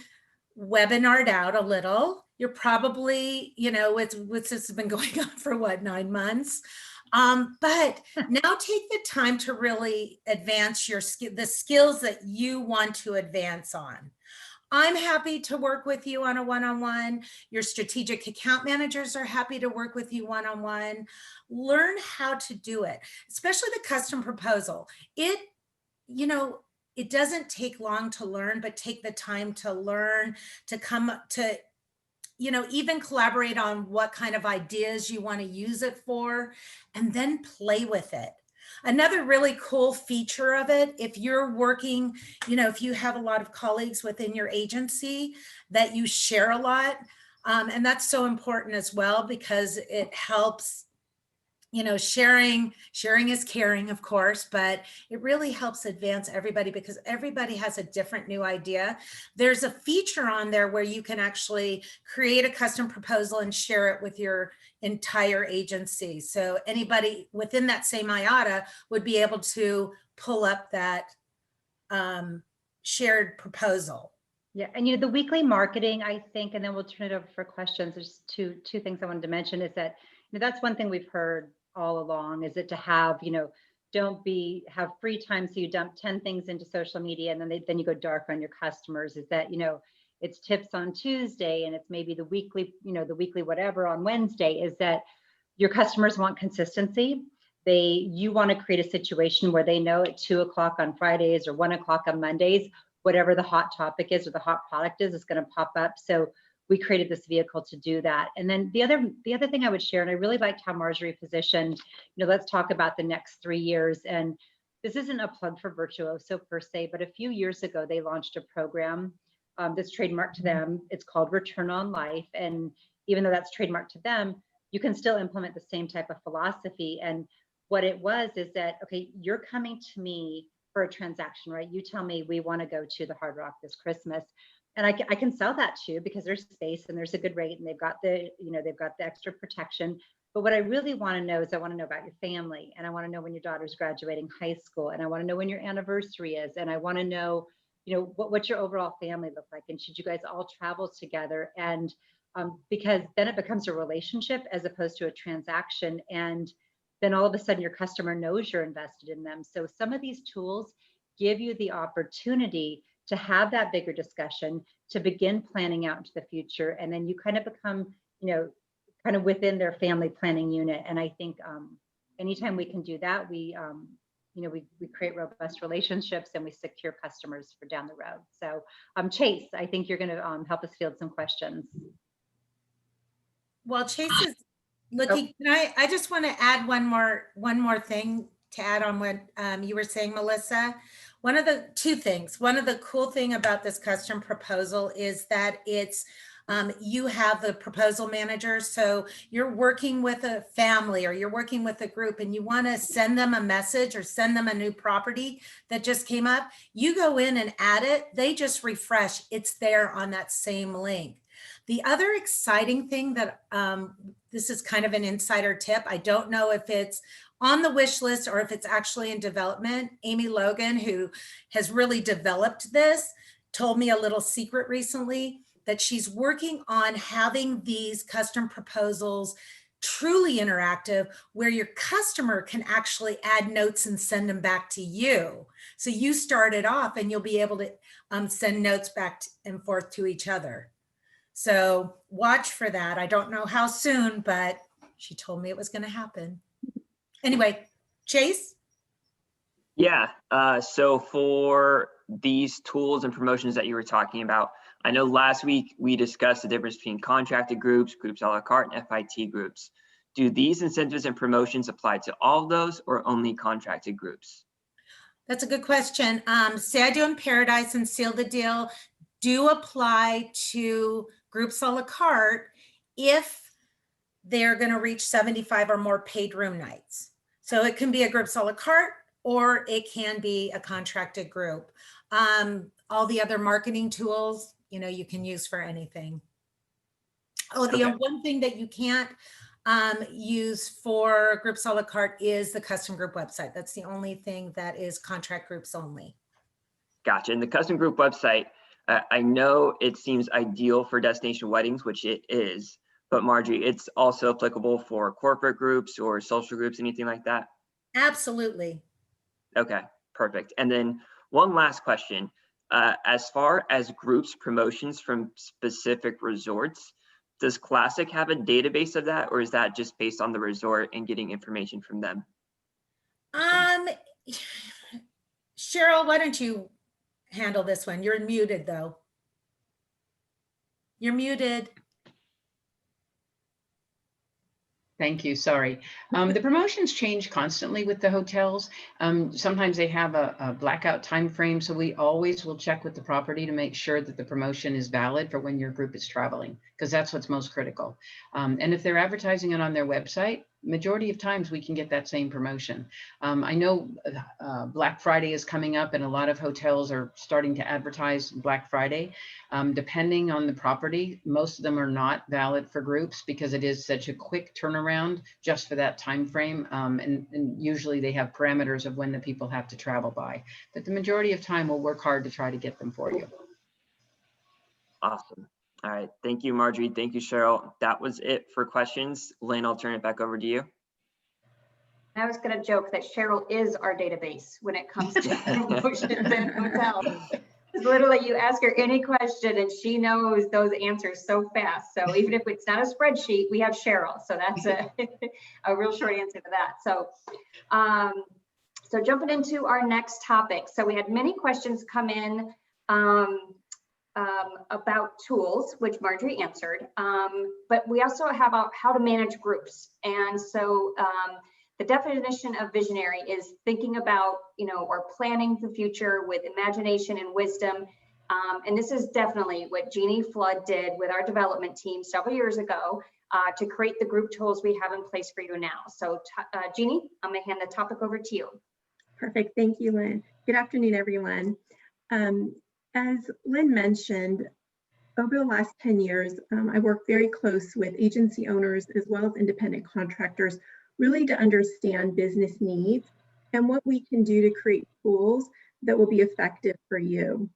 webinared out a little. You're probably, it's this has been going on for what, 9 months. But now take the time to really advance the skills that you want to advance on. I'm happy to work with you on a one-on-one. Your strategic account managers are happy to work with you one-on-one. Learn how to do it, especially the custom proposal. It doesn't take long to learn, but take the time to learn, to come to, even collaborate on what kind of ideas you want to use it for, and then play with it. Another really cool feature of it, if you're working, if you have a lot of colleagues within your agency that you share a lot, and that's so important as well, because it helps, sharing is caring, of course, but it really helps advance everybody because everybody has a different new idea. There's a feature on there where you can actually create a custom proposal and share it with your entire agency. So anybody within that same IATA would be able to pull up that shared proposal. Yeah, and the weekly marketing, I think, and then we'll turn it over for questions. There's two things I wanted to mention is that that's one thing we've heard all along, is it to have, have free time so you dump 10 things into social media and then you go dark on your customers, is that, it's tips on Tuesday and it's maybe the weekly whatever on Wednesday, is that your customers want consistency. You want to create a situation where they know at 2 o'clock on Fridays or 1 o'clock on Mondays, whatever the hot topic is or the hot product is going to pop up. So we created this vehicle to do that. And then the other thing I would share, and I really liked how Marjorie positioned, let's talk about the next 3 years. And this isn't a plug for Virtuoso per se, but a few years ago, they launched a program that's trademarked to them. It's called Return on Life. And even though that's trademarked to them, you can still implement the same type of philosophy. And what it was is that, okay, you're coming to me for a transaction, right? You tell me we want to go to the Hard Rock this Christmas. And I can sell that to you because there's space and there's a good rate and they've got the extra protection. But what I really want to know is I want to know about your family, and I want to know when your daughter's graduating high school, and I want to know when your anniversary is, and I want to know, what your overall family look like, and should you guys all travel together? And because then it becomes a relationship as opposed to a transaction, and then all of a sudden your customer knows you're invested in them. So some of these tools give you the opportunity to have that bigger discussion, to begin planning out into the future, and then you kind of become, kind of within their family planning unit. And I think anytime we can do that, we create robust relationships and we secure customers for down the road. So Chase, I think you're going to help us field some questions. Well, Chase is looking. I just want to add one more thing to add on what you were saying, Melissa. One of the cool thing about this custom proposal is that it's you have the proposal manager. So you're working with a family or you're working with a group and you want to send them a message or send them a new property that just came up. You go in and add it. They just refresh. It's there on that same link. The other exciting thing that this is kind of an insider tip. I don't know if it's on the wish list or if it's actually in development. Amy Logan, who has really developed this, told me a little secret recently that she's working on having these custom proposals truly interactive, where your customer can actually add notes and send them back to you. So you start it off and you'll be able to send notes back and forth to each other. So watch for that. I don't know how soon, but she told me it was going to happen. Anyway, Chase? Yeah, so for these tools and promotions that you were talking about, I know last week we discussed the difference between contracted groups, groups a la carte, and FIT groups. Do these incentives and promotions apply to all of those or only contracted groups? That's a good question. Say I do in Paradise and Seal the Deal do apply to groups a la carte if they're going to reach 75 or more paid room nights. So it can be a groups a la carte or it can be a contracted group. All the other marketing tools, you can use for anything. Oh, the one thing that you can't use for groups a la carte is the custom group website. That's the only thing that is contract groups only. Gotcha. And the custom group website, I know it seems ideal for destination weddings, which it is, but Marjorie, it's also applicable for corporate groups or social groups, anything like that? Absolutely. Okay, perfect. And then one last question. As far as groups promotions from specific resorts, does Classic have a database of that, or is that just based on the resort and getting information from them? Cheryl, why don't you handle this one? You're muted though. You're muted. Thank you. Sorry. The promotions change constantly with the hotels. Sometimes they have a blackout time frame, so we always will check with the property to make sure that the promotion is valid for when your group is traveling, because that's what's most critical. And if they're advertising it on their website, majority of times we can get that same promotion. I know Black Friday is coming up and a lot of hotels are starting to advertise Black Friday. Depending on the property, most of them are not valid for groups because it is such a quick turnaround just for that time frame. And usually they have parameters of when the people have to travel by. But the majority of time we'll work hard to try to get them for you. Awesome. All right. Thank you, Marjorie. Thank you, Cheryl. That was it for questions. Lynn, I'll turn it back over to you. I was going to joke that Cheryl is our database when it comes to promotions and hotels. Literally, you ask her any question and she knows those answers so fast. So even if it's not a spreadsheet, we have Cheryl. So that's a real short answer to that. So, so jumping into our next topic. So we had many questions come in about tools, which Marjorie answered, but we also have about how to manage groups. And so the definition of visionary is thinking about, or planning the future with imagination and wisdom. And this is definitely what Jeannie Flood did with our development team several years ago to create the group tools we have in place for you now. So Jeannie, I'm gonna hand the topic over to you. Perfect, thank you, Lynn. Good afternoon, everyone. As Lynn mentioned, over the last 10 years, I worked very close with agency owners as well as independent contractors, really to understand business needs and what we can do to create tools that will be effective for you.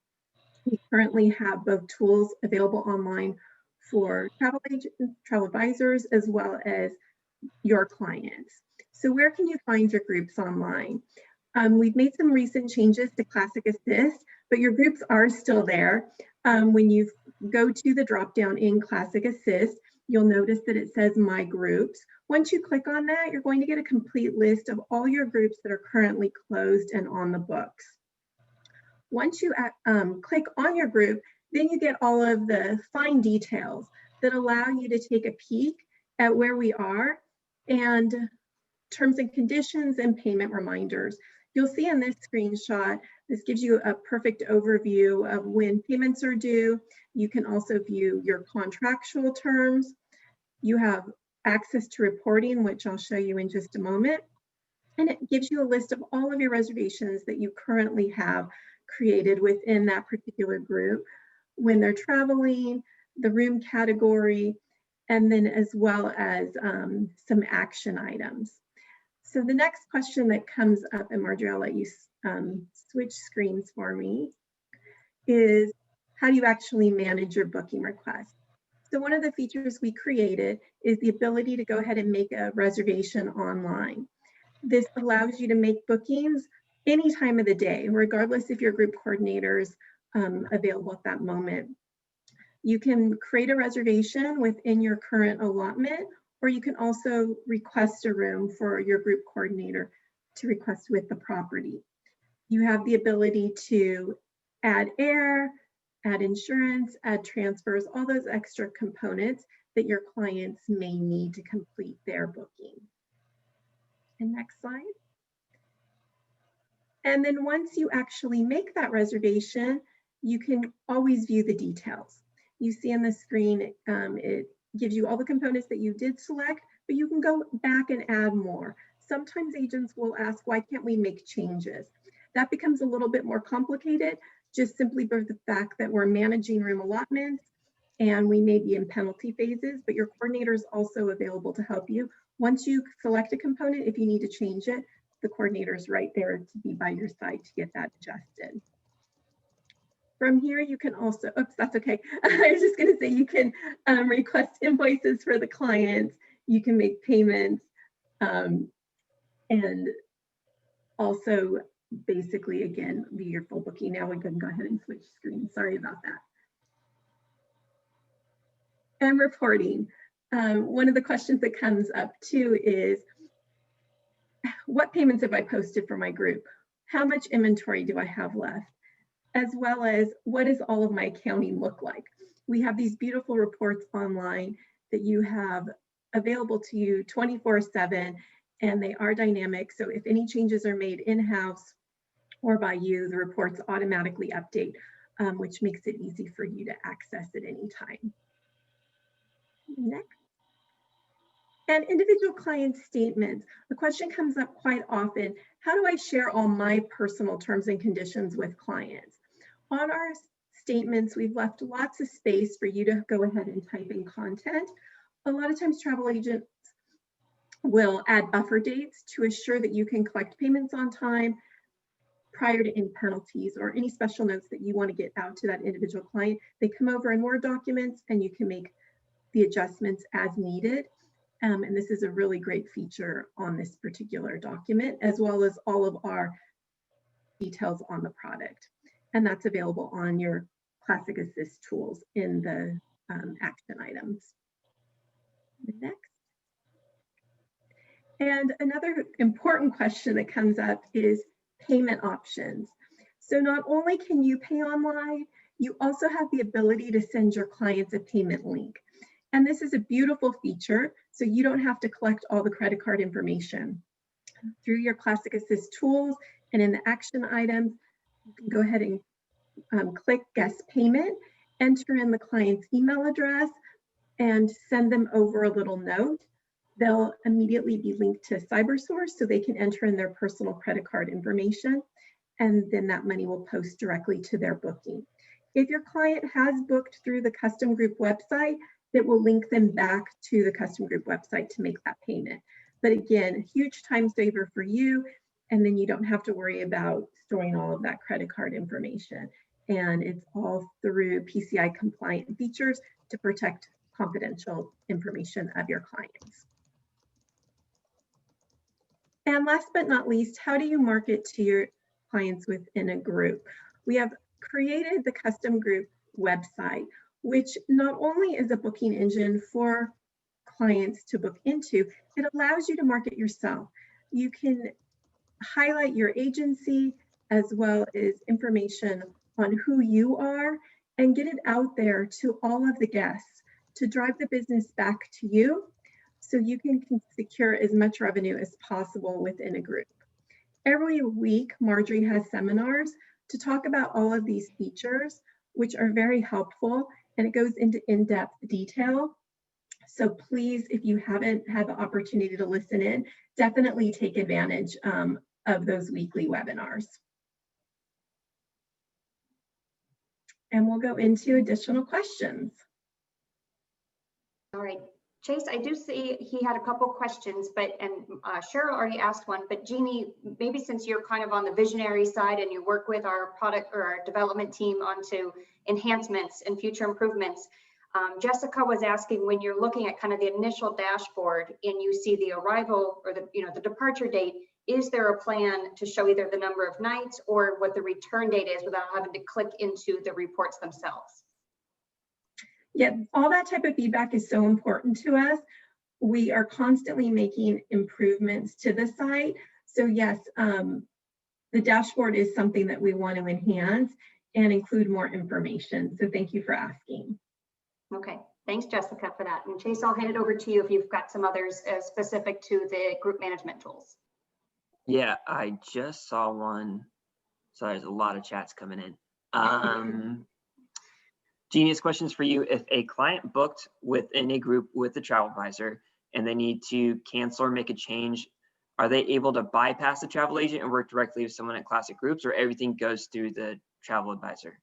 We currently have both tools available online for travel agents, travel advisors, as well as your clients. So where can you find your groups online? We've made some recent changes to Classic Assist, but your groups are still there. When you go to the drop-down in Classic Assist, you'll notice that it says My Groups. Once you click on that, you're going to get a complete list of all your groups that are currently closed and on the books. Once you click on your group, then you get all of the fine details that allow you to take a peek at where we are and terms and conditions and payment reminders. You'll see in this screenshot, this gives you a perfect overview of when payments are due. You can also view your contractual terms. You have access to reporting, which I'll show you in just a moment. And it gives you a list of all of your reservations that you currently have created within that particular group, when they're traveling, the room category, and then as well as some action items. So the next question that comes up, and Marjorie, I'll let you switch screens for me, is how do you actually manage your booking request? So one of the features we created is the ability to go ahead and make a reservation online. This allows you to make bookings any time of the day, regardless if your group coordinator is available at that moment. You can create a reservation within your current allotment, or you can also request a room for your group coordinator to request with the property. You have the ability to add air, add insurance, add transfers, all those extra components that your clients may need to complete their booking. And next slide. And then once you actually make that reservation, you can always view the details. You see on the screen, it gives you all the components that you did select, but you can go back and add more. Sometimes agents will ask, why can't we make changes? That becomes a little bit more complicated, just simply by the fact that we're managing room allotments and we may be in penalty phases, but your coordinator is also available to help you. Once you select a component, if you need to change it, the coordinator is right there to be by your side to get that adjusted. From here, you can also, oops, that's okay. I was just gonna say you can request invoices for the clients, you can make payments, and also basically, again, view your full booking. Now we can go ahead and switch screens. Sorry about that. And reporting. One of the questions that comes up too is, what payments have I posted for my group? How much inventory do I have left? As well as, what does all of my accounting look like? We have these beautiful reports online that you have available to you 24/7, and they are dynamic. So if any changes are made in-house or by you, the reports automatically update, which makes it easy for you to access at any time. Next. And individual client statements. The question comes up quite often, how do I share all my personal terms and conditions with clients? On our statements, we've left lots of space for you to go ahead and type in content. A lot of times travel agents will add buffer dates to assure that you can collect payments on time prior to any penalties or any special notes that you want to get out to that individual client. They come over in Word documents and you can make the adjustments as needed. And this is a really great feature on this particular document, as well as all of our details on the product. And that's available on your Classic Assist tools in the action items. Next. And another important question that comes up is payment options. So not only can you pay online, you also have the ability to send your clients a payment link. And this is a beautiful feature, so you don't have to collect all the credit card information. Through your Classic Assist tools and in the action items, you can go ahead and click Guest Payment, enter in the client's email address, and send them over a little note. They'll immediately be linked to CyberSource so they can enter in their personal credit card information, and then that money will post directly to their booking. If your client has booked through the custom group website, it will link them back to the custom group website to make that payment. But again, a huge time saver for you, and then you don't have to worry about storing all of that credit card information. And it's all through PCI compliant features to protect confidential information of your clients. And last but not least, how do you market to your clients within a group? We have created the custom group website, which not only is a booking engine for clients to book into, it allows you to market yourself. You can highlight your agency as well as information on who you are and get it out there to all of the guests to drive the business back to you so you can secure as much revenue as possible within a group. Every week, Marjorie has seminars to talk about all of these features, which are very helpful, and it goes into in-depth detail. So please, if you haven't had the opportunity to listen in, definitely take advantage of those weekly webinars. And we'll go into additional questions. All right, Chase, I do see he had a couple questions, and Cheryl already asked one, but Jeannie, maybe since you're kind of on the visionary side and you work with our product or our development team onto enhancements and future improvements, Jessica was asking, when you're looking at kind of the initial dashboard and you see the arrival or the departure date, is there a plan to show either the number of nights or what the return date is without having to click into the reports themselves? Yeah, all that type of feedback is so important to us. We are constantly making improvements to the site. So yes, the dashboard is something that we want to enhance. and include more information. So thank you for asking. Okay, thanks, Jessica, for that. And Chase, I'll hand it over to you if you've got some others specific to the group management tools. Yeah, I just saw one. So there's a lot of chats coming in. Genius questions for you. If a client booked within a group with a travel advisor and they need to cancel or make a change, are they able to bypass the travel agent and work directly with someone at Classic Groups, or everything goes through the travel advisor?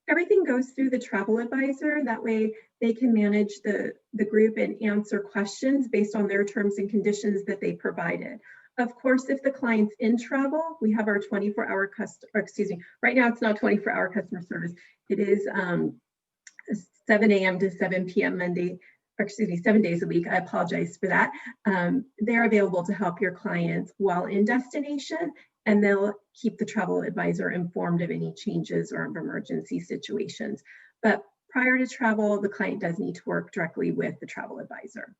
Everything goes through the travel advisor. That way they can manage the group and answer questions based on their terms and conditions that they provided. Of course, if the client's in travel, we have our 24-hour right now it's not 24-hour customer service. It is 7 a.m. to 7 p.m. Monday, 7 days a week. I apologize for that. They're available to help your clients while in destination, and they'll keep the travel advisor informed of any changes or of emergency situations. But prior to travel, the client does need to work directly with the travel advisor.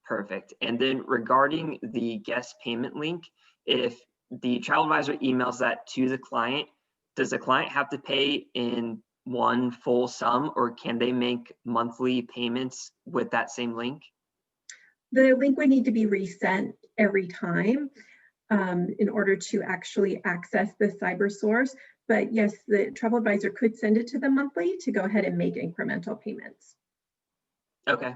Perfect. And then regarding the guest payment link, if the travel advisor emails that to the client, does the client have to pay in one full sum, or can they make monthly payments with that same link? The link would need to be resent every time in order to actually access the cyber source. But yes, the travel advisor could send it to them monthly to go ahead and make incremental payments. Okay,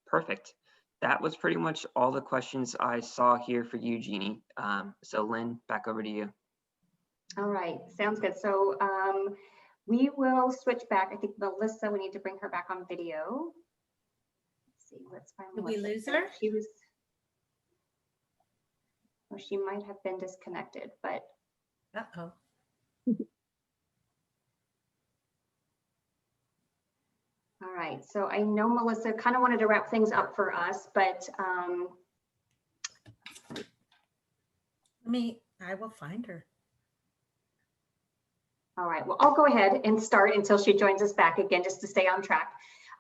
perfect. That was pretty much all the questions I saw here for you, Jeannie. So Lynn, back over to you. All right, sounds good. So we will switch back. I think Melissa, we need to bring her back on video. Let's see, let's find Did we Melissa. lose her? She was, or she might have been disconnected, but. Uh-oh. All right, so I know Melissa kind of wanted to wrap things up for us, but I will find her. all right, well, I'll go ahead and start until she joins us back again, just to stay on track.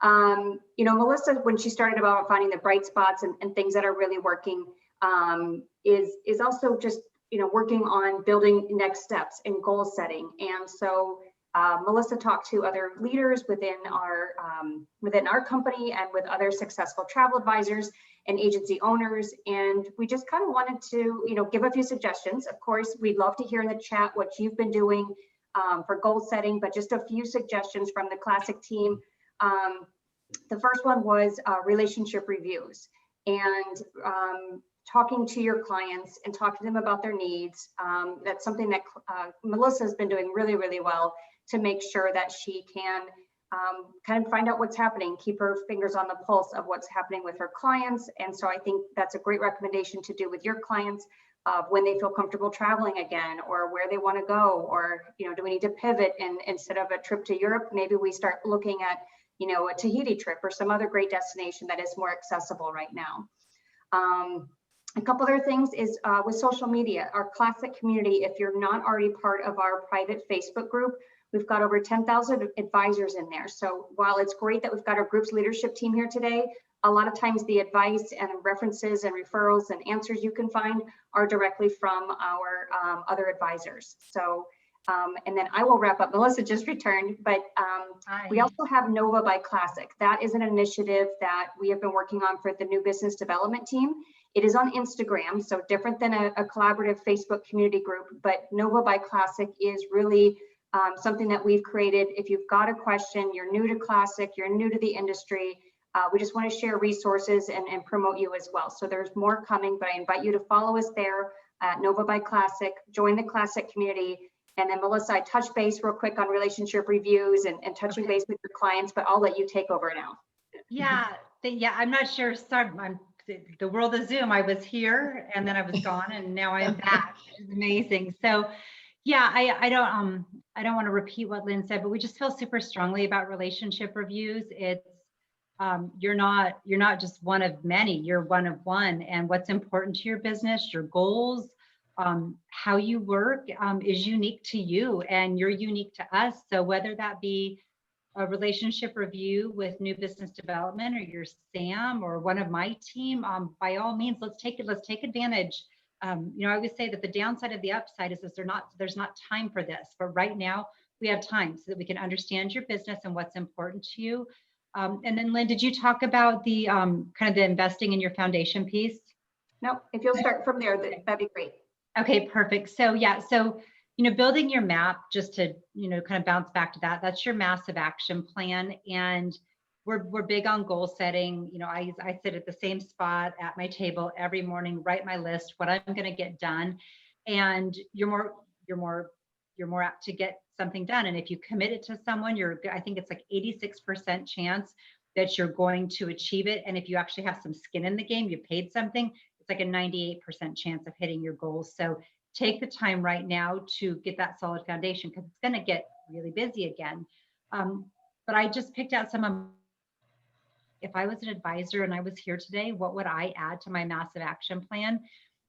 You know, Melissa, when she started about finding the bright spots and things that are really working, is also just, you know, working on building next steps and goal setting. And so Melissa talked to other leaders within our company and with other successful travel advisors and agency owners. And we just kind of wanted to, you know, give a few suggestions. Of course, we'd love to hear in the chat what you've been doing for goal setting, but just a few suggestions from the Classic team. The first one was relationship reviews and talking to your clients and talking to them about their needs. That's something that Melissa has been doing really, really well to make sure that she can kind of find out what's happening, keep her fingers on the pulse of what's happening with her clients. And so I think that's a great recommendation to do with your clients when they feel comfortable traveling again, or where they want to go, or, you know, do we need to pivot, and instead of a trip to Europe, maybe we start looking at, you know, a Tahiti trip or some other great destination that is more accessible right now. A couple other things is with social media, our Classic community, if you're not already part of our private Facebook group, we've got over 10,000 advisors in there. So while it's great that we've got our group's leadership team here today, a lot of times the advice and references and referrals and answers you can find are directly from our other advisors. So, and then I will wrap up. Melissa just returned, but we also have Nova by Classic. That is an initiative that we have been working on for the new business development team. It is on Instagram, so different than a collaborative Facebook community group, but Nova by Classic is really something that we've created. If you've got a question, you're new to Classic, you're new to the industry, we just want to share resources and promote you as well. So there's more coming, but I invite you to follow us there at Nova by Classic, join the Classic community. And then Melissa, I touch base real quick on relationship reviews and touching base with your clients, but I'll let you take over now. Yeah, I'm not sure. Sorry, the world of Zoom. I was here and then I was gone, and now I'm back. It's amazing. So yeah, I don't want to repeat what Lynn said, but we just feel super strongly about relationship reviews. It's you're not just one of many, you're one of one, and what's important to your business, your goals, how you work is unique to you, and you're unique to us. So whether that be a relationship review with new business development, or your SAM, or one of my team, by all means, let's take advantage. You know, I always say that the downside of the upside is that there's not time for this, but right now we have time so that we can understand your business and what's important to you. And then Lynn, did you talk about the kind of the investing in your foundation piece? No, if you'll start from there, that'd be great. Okay, perfect. So yeah, so, you know, building your map, just to, you know, kind of bounce back to that, that's your massive action plan. And we're big on goal setting. You know, I sit at the same spot at my table every morning, write my list, what I'm going to get done. And you're more apt to get something done. And if you commit it to someone, I think it's like 86% chance that you're going to achieve it. And if you actually have some skin in the game, you paid something, it's like a 98% chance of hitting your goals. So take the time right now to get that solid foundation, because it's going to get really busy again. But I just picked out some of, if I was an advisor and I was here today, what would I add to my massive action plan?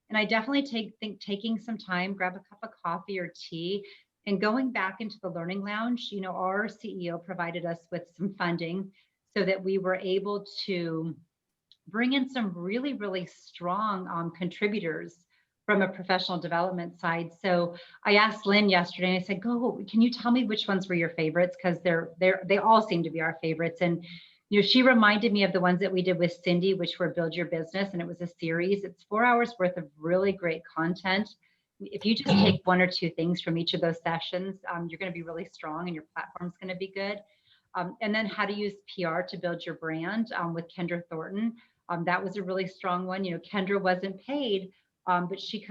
And I definitely think taking some time, grab a cup of coffee or tea, and going back into the learning lounge. You know, our CEO provided us with some funding so that we were able to bring in some really, really strong contributors from a professional development side. So I asked Lynn yesterday, and I said, can you tell me which ones were your favorites? Because they all seem to be our favorites. And you know, she reminded me of the ones that we did with Cindy, which were Build Your Business, and it was a series. It's 4 hours worth of really great content. If you just take one or two things from each of those sessions, you're going to be really strong, and your platform's going to be good. And then how to use PR to build your brand with Kendra Thornton. That was a really strong one. You know, Kendra wasn't paid, but she's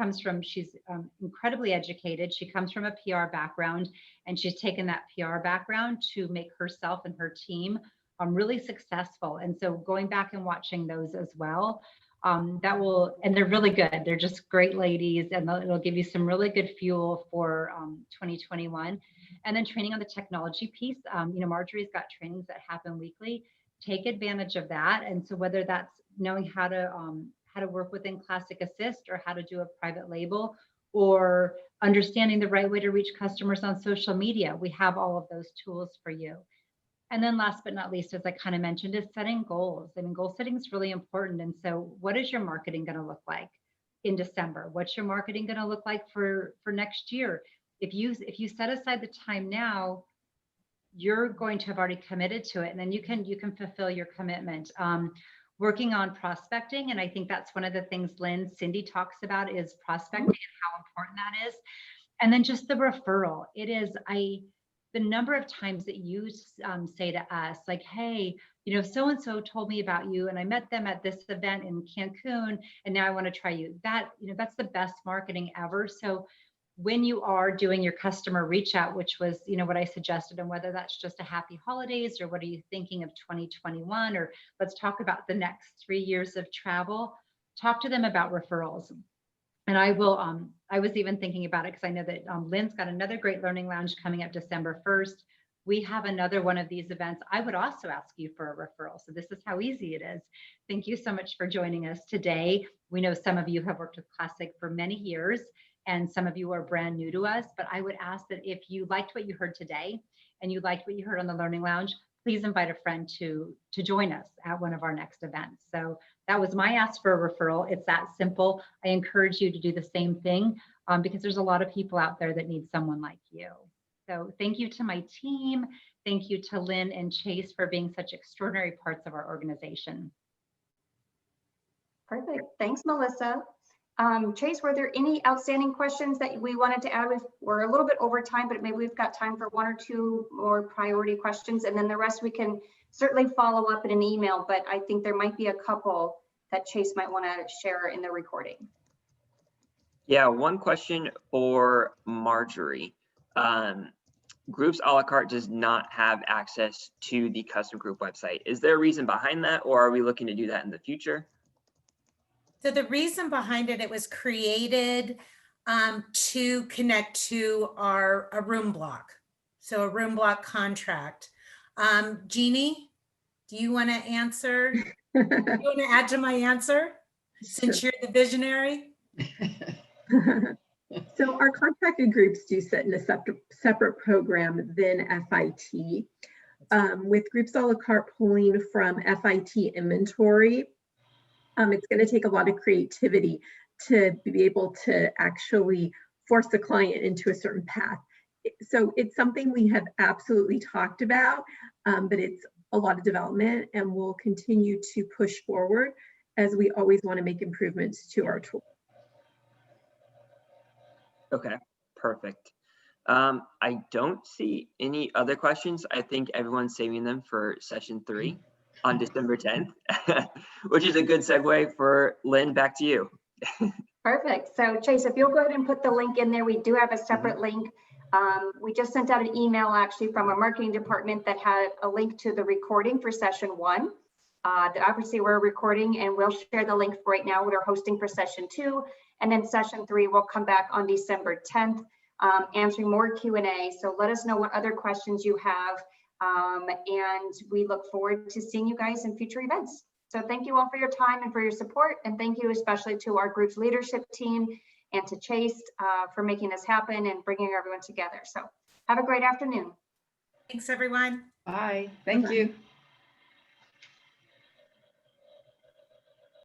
incredibly educated. She comes from a PR background, and she's taken that PR background to make herself and her team really successful. And so going back and watching those as well, and they're really good. They're just great ladies, and it'll give you some really good fuel for 2021. And then training on the technology piece. You know, Marjorie's got trainings that happen weekly. Take advantage of that. And so whether that's knowing how to work within Classic Assist, or how to do a private label, or understanding the right way to reach customers on social media, we have all of those tools for you. And then last but not least, as I kind of mentioned, is setting goals. I mean, goal setting is really important. And so what is your marketing going to look like in December? What's your marketing going to look like for next year? If you set aside the time now, you're going to have already committed to it, and then you can fulfill your commitment. Working on prospecting, and I think that's one of the things Cindy talks about, is prospecting and how important that is. And then just the referral. It is the number of times that you say to us, like, hey, you know, so-and-so told me about you, and I met them at this event in Cancun, and now I want to try you. That, you know, that's the best marketing ever. So when you are doing your customer reach out, which was, you know, what I suggested, and whether that's just a happy holidays, or what are you thinking of 2021, or let's talk about the next 3 years of travel, talk to them about referrals. And I was even thinking about it because I know that Lynn's got another great learning lounge coming up December 1st. We have another one of these events. I would also ask you for a referral. So this is how easy it is. Thank you so much for joining us today. We know some of you have worked with Classic for many years, and some of you are brand new to us, but I would ask that if you liked what you heard today, and you liked what you heard on the Learning Lounge, please invite a friend to join us at one of our next events. So that was my ask for a referral. It's that simple. I encourage you to do the same thing because there's a lot of people out there that need someone like you. So thank you to my team. Thank you to Lynn and Chase for being such extraordinary parts of our organization. Perfect. Thanks, Melissa. Chase, were there any outstanding questions that we wanted to add? We're a little bit over time, but maybe we've got time for one or two more priority questions, and then the rest we can certainly follow up in an email, but I think there might be a couple that Chase might want to share in the recording. Yeah, one question for Marjorie. Groups a la carte does not have access to the custom group website. Is there a reason behind that, or are we looking to do that in the future? So the reason behind it, it was created to connect to a room block. So a room block contract. Jeannie, do you want to answer? Do you want to add to my answer since you're the visionary? So our contracted groups do sit in a separate program than FIT. With groups a la carte pulling from FIT inventory, it's going to take a lot of creativity to be able to actually force the client into a certain path. So it's something we have absolutely talked about, but it's a lot of development, and we'll continue to push forward as we always want to make improvements to our tool. Okay, perfect. I don't see any other questions. I think everyone's saving them for session 3 on December 10th, which is a good segue for Lynn, back to you. Perfect. So Chase, if you'll go ahead and put the link in there, we do have a separate link. We just sent out an email actually from our marketing department that had a link to the recording for session 1. Obviously we're recording, and we'll share the link right now. We're hosting for session 2, and then session 3 will come back on December 10th, answering more Q&A. So let us know what other questions you have, and we look forward to seeing you guys in future events. So thank you all for your time and for your support, and thank you especially to our group's leadership team and to Chase for making this happen and bringing everyone together. So have a great afternoon. Thanks, everyone. Bye. Thank Bye-bye. you.